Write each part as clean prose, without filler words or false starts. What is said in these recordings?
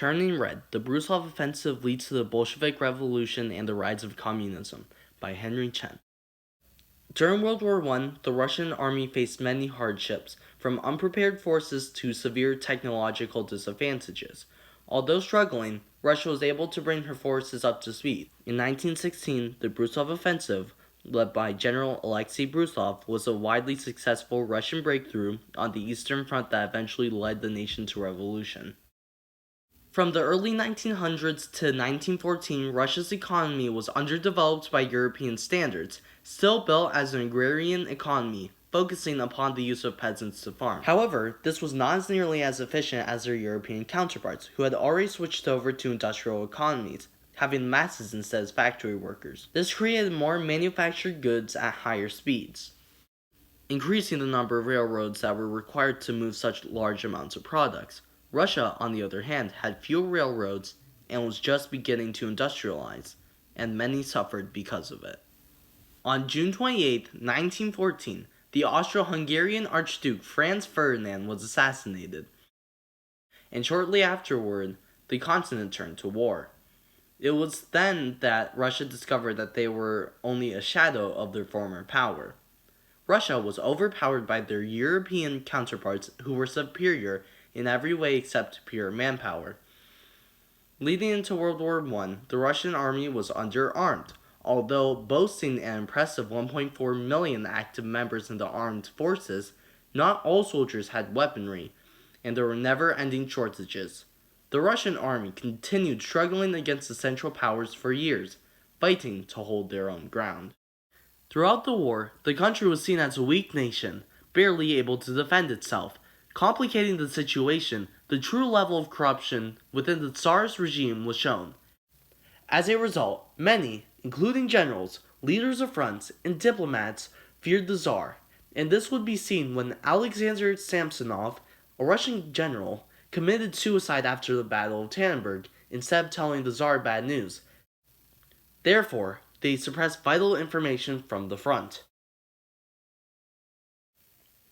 Turning Red, the Brusilov Offensive Leads to the Bolshevik Revolution and the Rise of Communism by Henry Chen. During World War I, the Russian army faced many hardships, from unprepared forces to severe technological disadvantages. Although struggling, Russia was able to bring her forces up to speed. In 1916, the Brusilov Offensive, led by General Aleksei Brusilov, was a widely successful Russian breakthrough on the Eastern Front that eventually led the nation to revolution. From the early 1900s to 1914, Russia's economy was underdeveloped by European standards, still built as an agrarian economy, focusing upon the use of peasants to farm. However, this was not nearly as efficient as their European counterparts, who had already switched over to industrial economies, having masses instead of factory workers. This created more manufactured goods at higher speeds, increasing the number of railroads that were required to move such large amounts of products. Russia, on the other hand, had few railroads and was just beginning to industrialize, and many suffered because of it. On June 28, 1914, the Austro-Hungarian Archduke Franz Ferdinand was assassinated, and shortly afterward, the continent turned to war. It was then that Russia discovered that they were only a shadow of their former power. Russia was overpowered by their European counterparts who were superior in every way except pure manpower. Leading into World War I, the Russian army was underarmed. Although boasting an impressive 1.4 million active members in the armed forces, not all soldiers had weaponry, and there were never-ending shortages. The Russian army continued struggling against the Central Powers for years, fighting to hold their own ground. Throughout the war, the country was seen as a weak nation, barely able to defend itself. Complicating the situation, the true level of corruption within the Tsar's regime was shown. As a result, many, including generals, leaders of fronts, and diplomats, feared the Tsar, and this would be seen when Alexander Samsonov, a Russian general, committed suicide after the Battle of Tannenberg instead of telling the Tsar bad news. Therefore, they suppressed vital information from the front.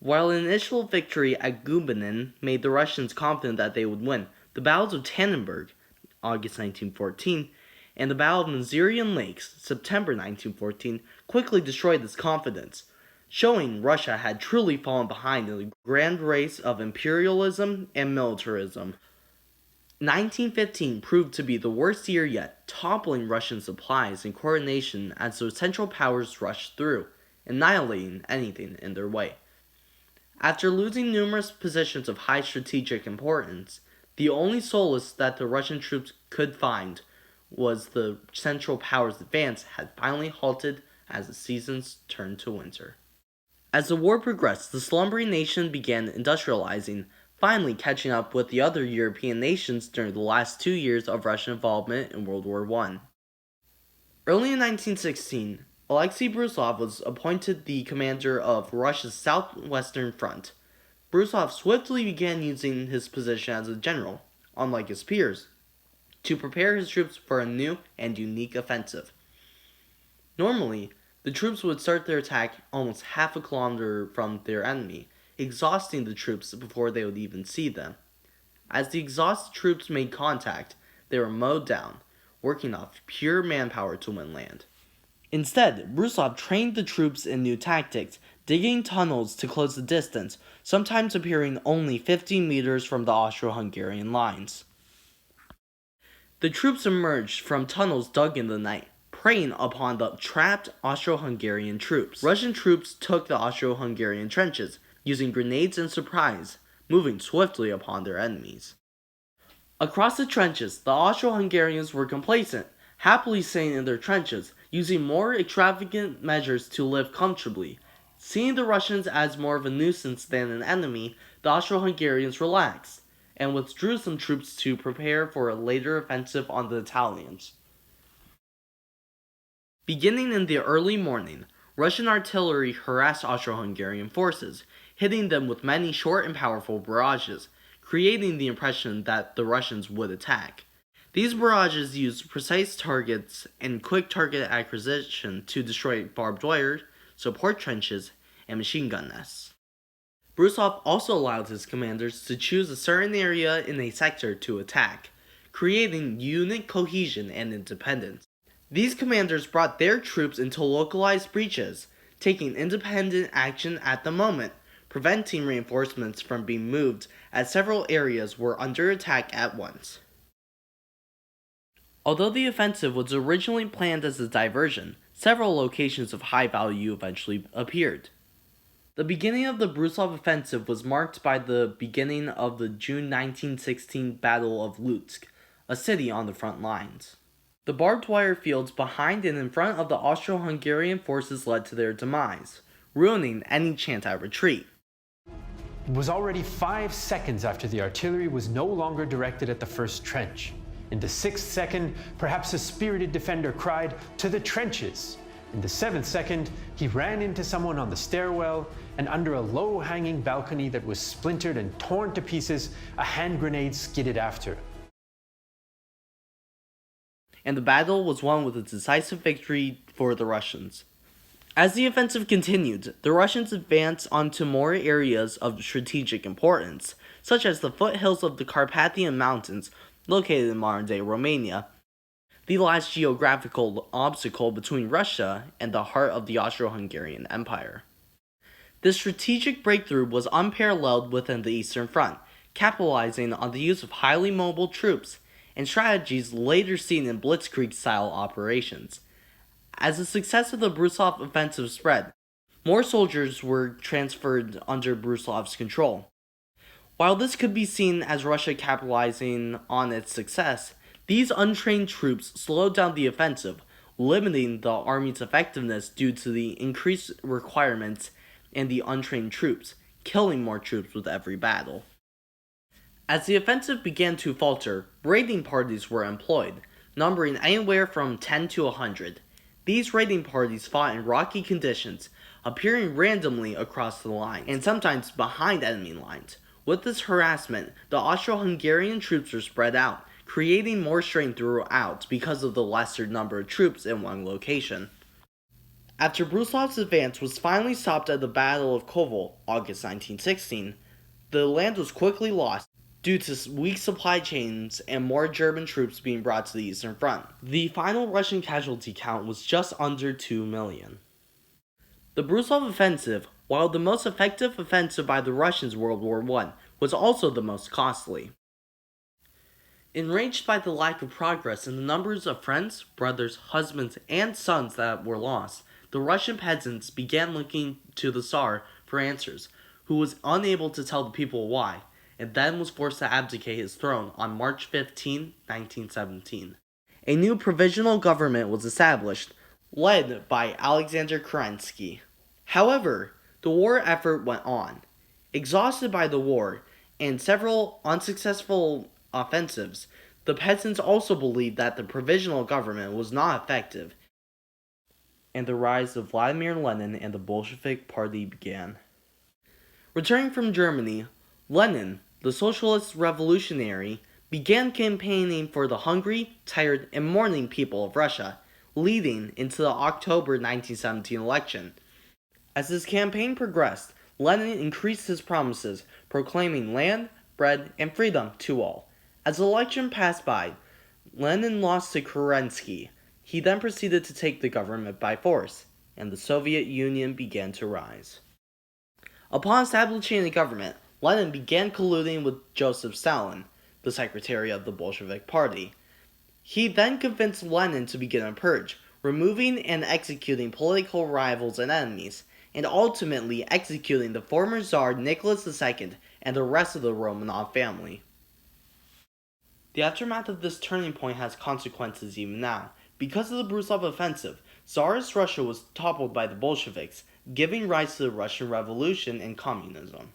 While an initial victory at Gubinin made the Russians confident that they would win, the battles of Tannenberg, August 1914, and the Battle of Masurian Lakes, September 1914, quickly destroyed this confidence, showing Russia had truly fallen behind in the grand race of imperialism and militarism. 1915 proved to be the worst year yet, toppling Russian supplies and coordination as the Central Powers rushed through, annihilating anything in their way. After losing numerous positions of high strategic importance, the only solace that the Russian troops could find was the Central Powers' advance had finally halted as the seasons turned to winter. As the war progressed, the slumbering nation began industrializing, finally catching up with the other European nations during the last 2 years of Russian involvement in World War I. Early in 1916, Aleksei Brusilov was appointed the commander of Russia's southwestern front. Brusilov swiftly began using his position as a general, unlike his peers, to prepare his troops for a new and unique offensive. Normally, the troops would start their attack almost half a kilometer from their enemy, exhausting the troops before they would even see them. As the exhausted troops made contact, they were mowed down, working off pure manpower to win land. Instead, Brusilov trained the troops in new tactics, digging tunnels to close the distance, sometimes appearing only 15 meters from the Austro-Hungarian lines. The troops emerged from tunnels dug in the night, preying upon the trapped Austro-Hungarian troops. Russian troops took the Austro-Hungarian trenches, using grenades and surprise, moving swiftly upon their enemies. Across the trenches, the Austro-Hungarians were complacent, happily staying in their trenches, using more extravagant measures to live comfortably. Seeing the Russians as more of a nuisance than an enemy, the Austro-Hungarians relaxed, and withdrew some troops to prepare for a later offensive on the Italians. Beginning in the early morning, Russian artillery harassed Austro-Hungarian forces, hitting them with many short and powerful barrages, creating the impression that the Russians would attack. These barrages used precise targets and quick target acquisition to destroy barbed wire, support trenches, and machine gun nests. Brusilov also allowed his commanders to choose a certain area in a sector to attack, creating unit cohesion and independence. These commanders brought their troops into localized breaches, taking independent action at the moment, preventing reinforcements from being moved as several areas were under attack at once. Although the offensive was originally planned as a diversion, several locations of high value eventually appeared. The beginning of the Brusilov offensive was marked by the beginning of the June 1916 Battle of Lutsk, a city on the front lines. The barbed wire fields behind and in front of the Austro-Hungarian forces led to their demise, ruining any chance at retreat. It was already 5 seconds after the artillery was no longer directed at the first trench. In the 6th second, perhaps a spirited defender cried, "To the trenches!" In the 7th second, he ran into someone on the stairwell, and under a low-hanging balcony that was splintered and torn to pieces, a hand grenade skidded after. And the battle was won with a decisive victory for the Russians. As the offensive continued, the Russians advanced onto more areas of strategic importance, such as the foothills of the Carpathian Mountains, located in modern-day Romania, the last geographical obstacle between Russia and the heart of the Austro-Hungarian Empire. This strategic breakthrough was unparalleled within the Eastern Front, capitalizing on the use of highly mobile troops and strategies later seen in blitzkrieg-style operations. As the success of the Brusilov offensive spread, more soldiers were transferred under Brusilov's control. While this could be seen as Russia capitalizing on its success, these untrained troops slowed down the offensive, limiting the army's effectiveness due to the increased requirements and the untrained troops, killing more troops with every battle. As the offensive began to falter, raiding parties were employed, numbering anywhere from 10 to 100. These raiding parties fought in rocky conditions, appearing randomly across the line, and sometimes behind enemy lines. With this harassment, the Austro-Hungarian troops were spread out, creating more strain throughout because of the lesser number of troops in one location. After Brusilov's advance was finally stopped at the Battle of Kovel, August 1916, the land was quickly lost due to weak supply chains and more German troops being brought to the Eastern Front. The final Russian casualty count was just under 2 million. The Brusilov offensive, while the most effective offensive by the Russians in World War I, was also the most costly. Enraged by the lack of progress in the numbers of friends, brothers, husbands, and sons that were lost, the Russian peasants began looking to the Tsar for answers, who was unable to tell the people why, and then was forced to abdicate his throne on March 15, 1917. A new provisional government was established, led by Alexander Kerensky. However, the war effort went on. Exhausted by the war and several unsuccessful offensives, the peasants also believed that the provisional government was not effective, and the rise of Vladimir Lenin and the Bolshevik Party began. Returning from Germany, Lenin, the socialist revolutionary, began campaigning for the hungry, tired, and mourning people of Russia, leading into the October 1917 election. As his campaign progressed, Lenin increased his promises, proclaiming land, bread, and freedom to all. As the election passed by, Lenin lost to Kerensky. He then proceeded to take the government by force, and the Soviet Union began to rise. Upon establishing the government, Lenin began colluding with Joseph Stalin, the secretary of the Bolshevik Party. He then convinced Lenin to begin a purge, removing and executing political rivals and enemies, and ultimately executing the former Tsar Nicholas II and the rest of the Romanov family. The aftermath of this turning point has consequences even now. Because of the Brusilov offensive, Tsarist Russia was toppled by the Bolsheviks, giving rise to the Russian Revolution and communism.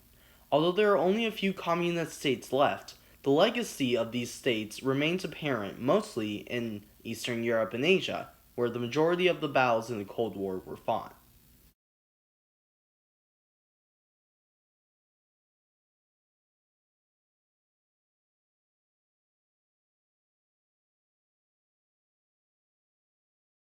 Although there are only a few communist states left, the legacy of these states remains apparent mostly in Eastern Europe and Asia, where the majority of the battles in the Cold War were fought.